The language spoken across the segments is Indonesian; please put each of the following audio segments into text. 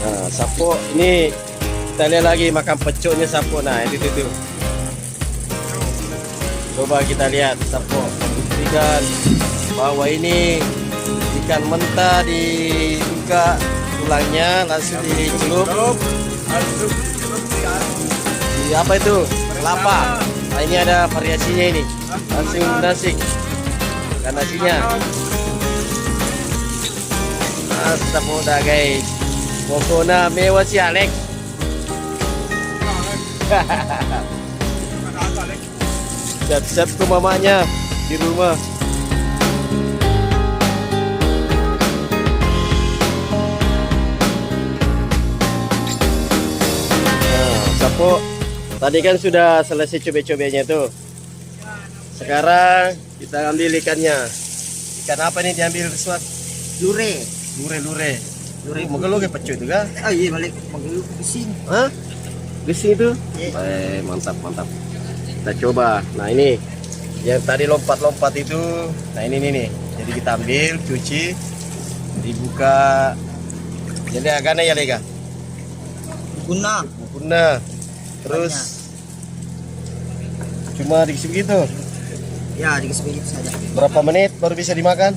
Nah, sapo ini kita lihat lagi makan pecuknya sapo. Nah, itu. Coba kita lihat sapo ikan bahwa ini ikan mentah dibuka tulangnya langsung dicelup di apa itu kelapa. Nah, ini ada variasinya ini langsung nasi ikan nasinya. Mantap mudah guys, pokoknya mewah si Alex. Siap-siap ke mamanya di rumah. Nah, sapo tadi kan sudah selesai cobe-cobenya tuh. Sekarang kita ambil ikannya. Ikan apa nih diambil Rizwan? Lure. Mungkin lo kayak pecut juga? Ah iya balik manggil bising. Hah? Bising itu? Iya. Mantap. Kita coba. Nah ini yang tadi lompat itu. Nah ini nih. Jadi kita ambil, cuci, dibuka. Jadi agaknya ya lega. Guna. Terus cuma dikasih begitu. Ya dikasih begitu saja. Berapa menit baru bisa dimakan?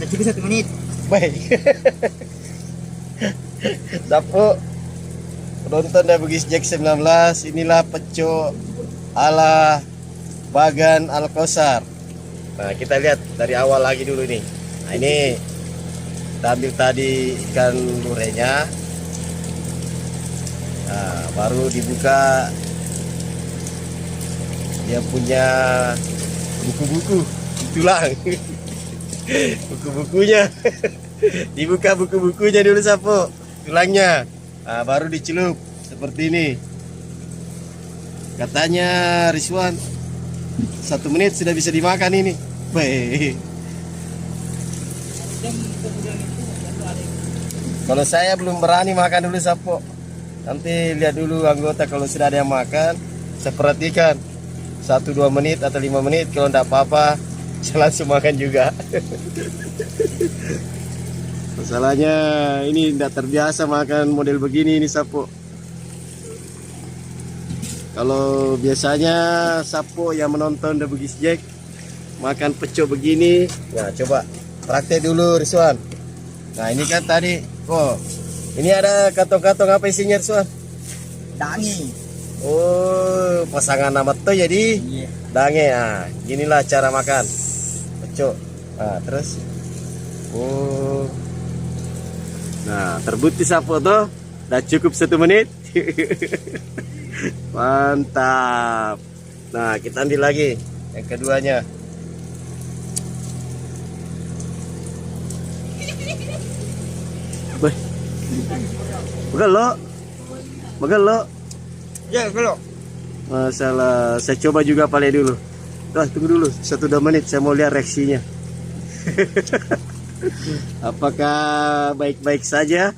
Udah cukup 1 menit. Baik. Sapo penonton dari Bugis Jack 19, inilah pecuk ala Bagan Al-Kausar. Nah, kita lihat dari awal lagi dulu nih. Nah, ini kita ambil tadi ikan lurenya. Nah, baru dibuka dia punya buku-buku tulang. Buku-bukunya. Dibuka buku-bukunya dulu sapo, tulangnya. Nah, baru dicelup seperti ini. Katanya Rizwan 1 menit sudah bisa dimakan ini. Baik. Kalau saya belum berani makan dulu sapo. Nanti lihat dulu anggota kalau sudah ada yang makan, saya perhatikan 1-2 menit atau 5 menit. Kalau tidak apa-apa, saya langsung makan juga. Masalahnya ini tidak terbiasa makan model begini ini sapo. Kalau biasanya sapo yang menonton The Bugis Jack makan pecuk begini, nah coba praktek dulu Rizwan. Nah ini kan tadi, oh ini ada kantong-kantong apa isinya Rizwan? Dangi. Oh pasangan nama tuh jadi Iya. dange. Nah inilah cara makan pecuk. Nah terus, oh. Nah, terbukti sapo tuh udah cukup 1 menit. Mantap. Nah, kita ambil lagi yang keduanya. Beh. Begal lo. Ya kalau Masalah, saya coba juga pale dulu. Tunggu dulu 1-2 menit, saya mau lihat reaksinya. Apakah baik-baik saja?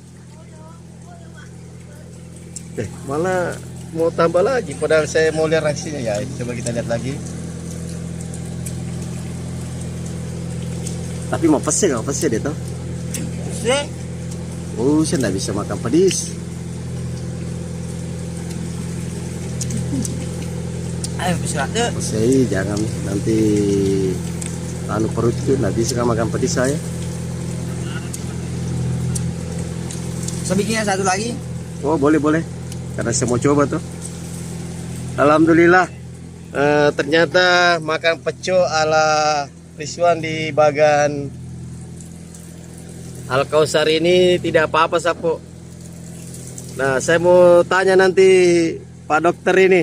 Malah mau tambah lagi. Padahal saya mau lihat reaksinya ya. Coba kita lihat lagi. Tapi mau pesnya nggak pesnya deh toh? sih. Oh, saya nggak bisa makan pedis. Ayo bisa ada. Saya jangan nanti anu perut itu nggak bisa makan pedis saya. Saya bikinnya 1 lagi. Oh boleh karena saya mau coba tuh. Alhamdulillah ternyata makan pecuk ala Rizwan di Bagan Al-Kausar ini tidak apa-apa sapo. Nah saya mau tanya nanti Pak Dokter ini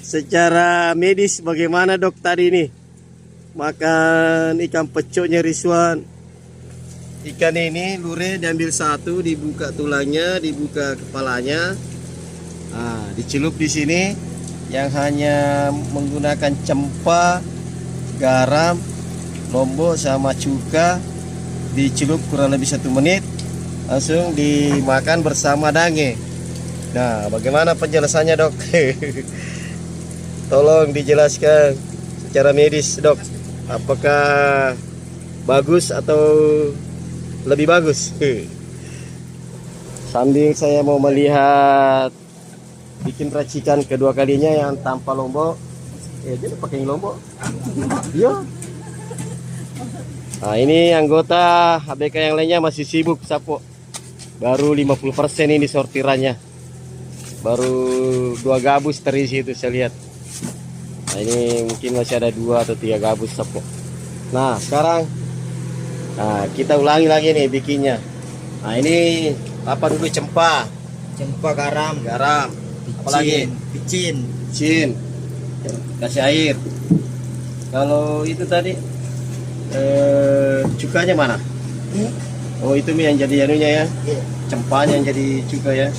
secara medis bagaimana dok tadi ini makan ikan pecuknya Rizwan. Ikan ini lure diambil 1, dibuka tulangnya, dibuka kepalanya, nah, dicelup di sini, yang hanya menggunakan cempa, garam, lombok sama cuka, dicelup kurang lebih 1 menit, langsung dimakan bersama dange. Nah, bagaimana penjelasannya dok? Tolong dijelaskan secara medis dok, apakah bagus atau lebih bagus. Sambil saya mau melihat bikin racikan kedua kalinya yang tanpa lombok. Dia pakai lombok. Iya. Nah, ini anggota ABK yang lainnya masih sibuk Sapo. Baru 50% ini sortirannya. Baru 2 gabus terisi itu saya lihat. Nah, ini mungkin masih ada 2 atau 3 gabus Sapo. Nah, sekarang kita ulangi lagi nih bikinnya. Nah, ini apa dulu? Cempa, garam, apalagi picin. Kasih air. Kalau itu tadi cukanya mana? Oh, itu yang jadi anunya ya. Cempanya yang jadi cuka ya.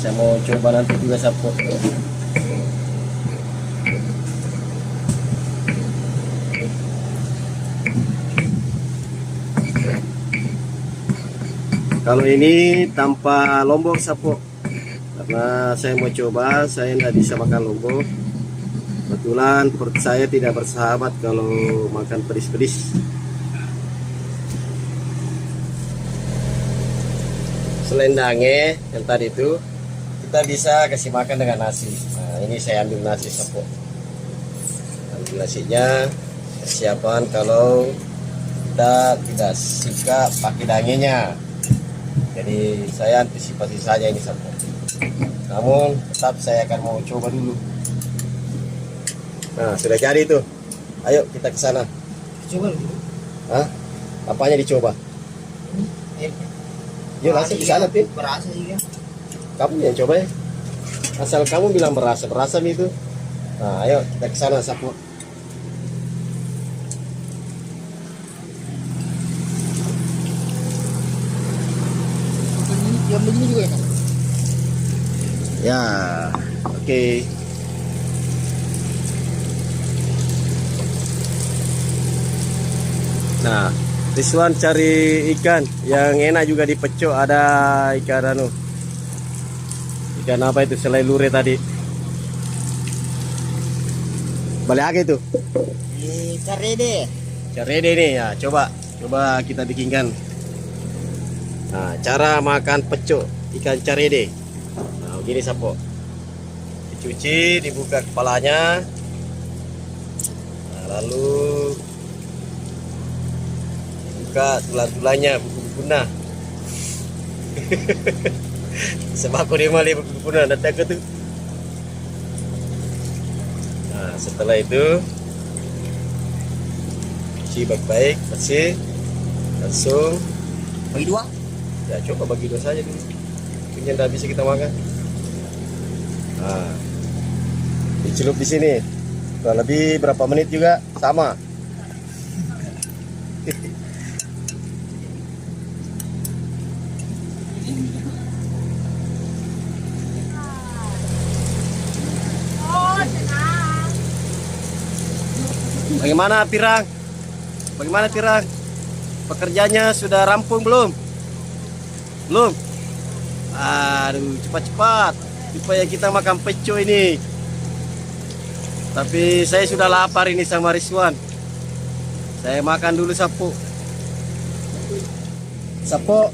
Saya mau coba nanti juga Sapo. Kalau ini tanpa lombok Sapo, karena saya mau coba, saya tidak bisa makan lombok. Kebetulan perut saya tidak bersahabat kalau makan pedis-pedis. Selendangnya yang tadi itu kita bisa kasih makan dengan nasi. Nah, ini saya ambil nasi Sapo. Ambil nasinya, persiapan kalau kita tidak suka pakai dagingnya. Jadi saya antisipasi saja ini Sapo. Namun tetap saya akan mau coba dulu. Nah, sudah jadi itu. Ayo kita ke sana. Coba dulu. Hah? Apanya dicoba? Yuk langsung di sana, Pin. Berasa juga. Kamu yang coba ya. Asal kamu bilang berasa itu. Nah, ayo kita ke sana Sapo. Yang begini juga enak. Ya, oke. Nah, Rizwan cari ikan yang enak juga di Pecok. Ada ikan ikan apa itu selain lure tadi? Balik lagi itu. Carede. Carede nih ya, coba kita bikinkan. Nah, cara makan pecok ikan carede. Nah, begini Sapo. Dicuci, dibuka kepalanya. Nah, lalu dibuka tulang-tulangnya, buku-bukuna. Sebab aku dia malah buku-bukuna nanti aku tuh. Nah, setelah itu cuci baik-baik, bersih, langsung Bagi 2. ya coba bagi 2 saja dulu. Punya tidak bisa kita makan. Nah, dicelup di sini. Kurang lebih berapa menit juga sama. Bagaimana Pirang? Bagaimana Pirang? Pekerjaannya sudah rampung belum? Belum? Aduh, cepat-cepat supaya kita makan pecok ini. Tapi saya sudah lapar ini sama Rizwan. Saya makan dulu Sapo. Sapo,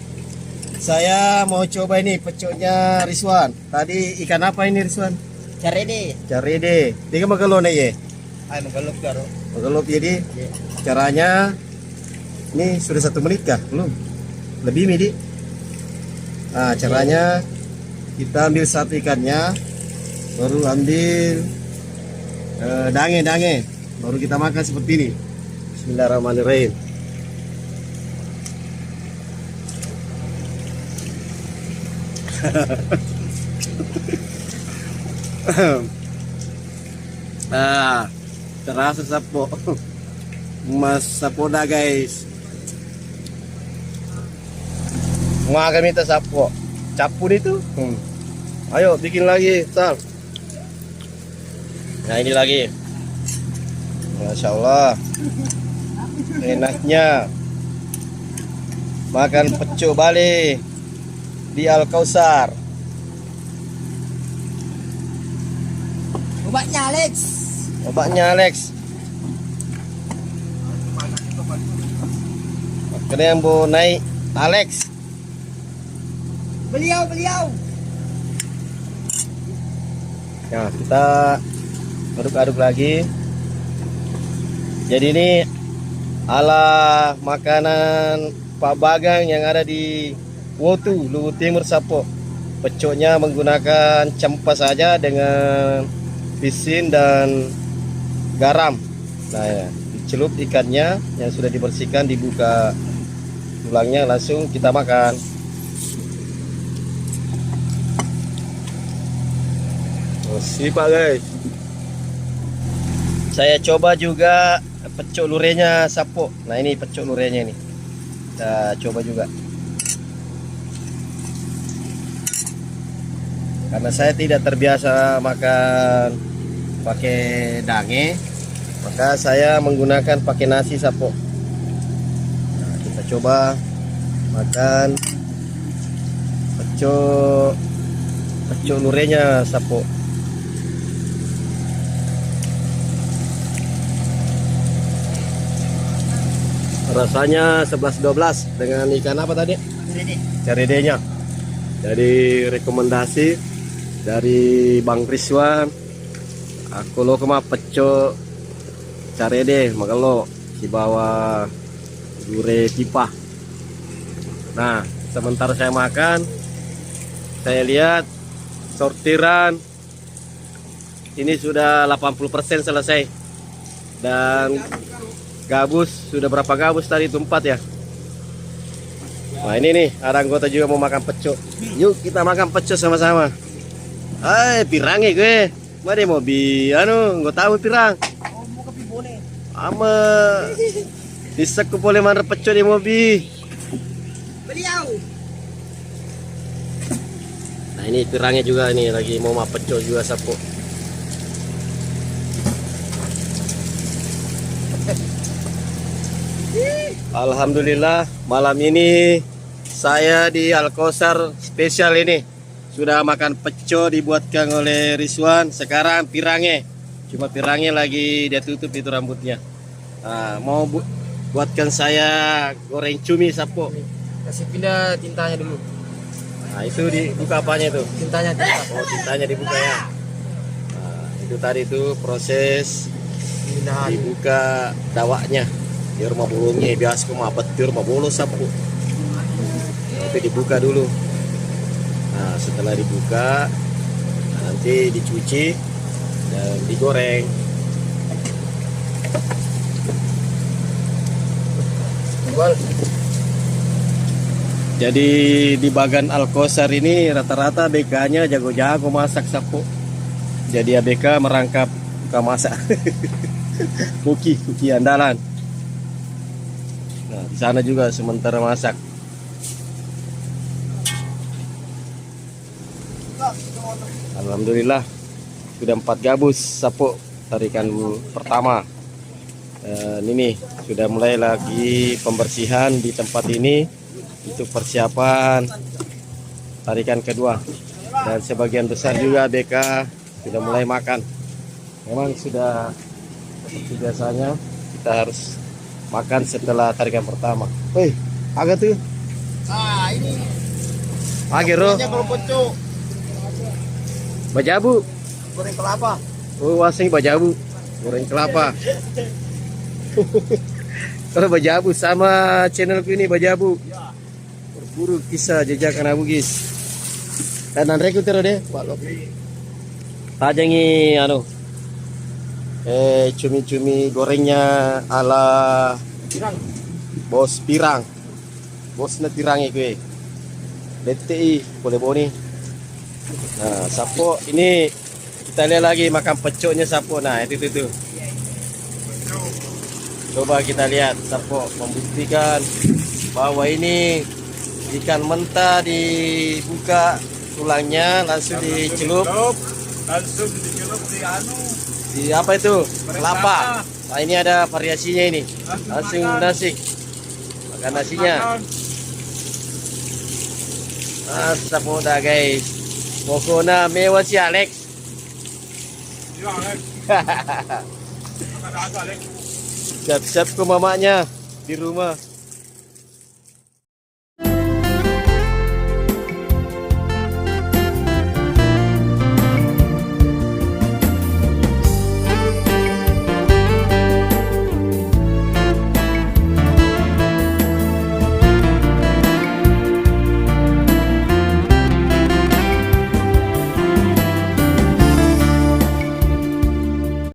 saya mau coba ini pecoknya Rizwan. Tadi ikan apa ini Rizwan? Carede. Carede. Dia magalone ya? Ay, magalok karo. Magalop jadi. Caranya ini sudah 1 menit kah? Belum. Lebih Midi. Nah, caranya kita ambil satu ikannya, baru ambil dange, baru kita makan seperti ini. Bismillahirrahmanirrahim. Terasa Sapo. Mas Sapo dah guys. Makan minta Sapo. Capur itu. Ayo bikin lagi, Sal. Nah, ini lagi. Masya Allah. Enaknya makan pecok Bali di Al Kausar. Obatnya Alex. Obatnya Alex. Kena yang mau naik Alex. Beliau. Nah, kita aduk-aduk lagi. Jadi ini ala makanan Pak Bagang yang ada di Wotu, Luwu Timur Sapo. Pecoknya menggunakan cempa saja dengan pisin dan garam. Nah ya, dicelup ikannya yang sudah dibersihkan, dibuka tulangnya, langsung kita makan. Sip Pak guys. Saya coba juga pecok lurenya Sapo. Nah ini pecok lurenya ini. Kita coba juga. Karena saya tidak terbiasa makan pakai dange, maka saya menggunakan pakai nasi Sapo. Nah, kita coba makan pecok lurenya Sapo. Rasanya 11-12 dengan ikan apa tadi? Caridenya. Jadi rekomendasi dari Bang Rizwan. Aku lo kema pecok carede magalo di bawah gure pipa. Nah, sementara saya makan, saya lihat sortiran ini sudah 80% selesai. Dan gabus sudah berapa gabus tadi? Itu 4 ya. Nah ini nih ada anggota juga mau makan pecok. Yuk kita makan pecok sama-sama. Pirangnya gue. Mari mau nggak tahu pirang. Ama bisa ku boleh mana pecok di mobil. Beliau. Nah ini pirangnya juga nih lagi mau pecok juga Sapo. Alhamdulillah malam ini saya di Al-Kausar spesial ini sudah makan pecok dibuatkan oleh Rizwan. Sekarang pirangnya, cuma pirangnya lagi dia tutup itu rambutnya. Nah, mau buatkan saya goreng cumi Sapo. Kasih pindah tintanya dulu. Nah itu dibuka apanya itu? Tintanya. Oh tintanya dibuka ya. Nah, itu tadi itu proses dibuka dawaknya. Di rumah bolongnya biasa cuma petir rumah bolo Sapo. Tapi dibuka dulu. Nah setelah dibuka nanti dicuci dan digoreng. Jadi di bagan Al-Kausar ini rata-rata BK-nya jago-jago masak Sapo. Jadi ABK merangkap buka masak. Kuki andalan. Nah, di sana juga sementara masak. Alhamdulillah sudah 4 gabus Sapo tarikan pertama. Dan ini sudah mulai lagi pembersihan di tempat ini untuk persiapan tarikan kedua. Dan sebagian besar juga BK sudah mulai makan. Memang sudah seperti biasanya kita harus makan setelah tarikan pertama. Woi, agak tuh. Ah, ini. Agero. Kalau pecok. Bajabu. Goreng kelapa. Oh, wasing bajabu. Goreng kelapa. Kalau bajabu sama channelku ini bajabu. Berburu kisah jejakan Abu Gis. Kanan reku terus deh, Pak Lok. Tajangi cumi-cumi gorengnya ala bos pirang. Bosnya pirang gue. DTI boleh boni. Nah, Sapo ini kita lihat lagi makan pecoknya Sapo. Nah, itu. Coba kita lihat Sapo membuktikan bahwa ini ikan mentah dibuka tulangnya langsung dicelup. Langsung dicelup di apa itu? Kelapa. Nah, ini ada variasinya ini. Langsung nasi. Makan nasinya. Sapo dah guys. Pokoknya mewah si Alex. Iya, Alex. Siap-siap ke mamanya di rumah.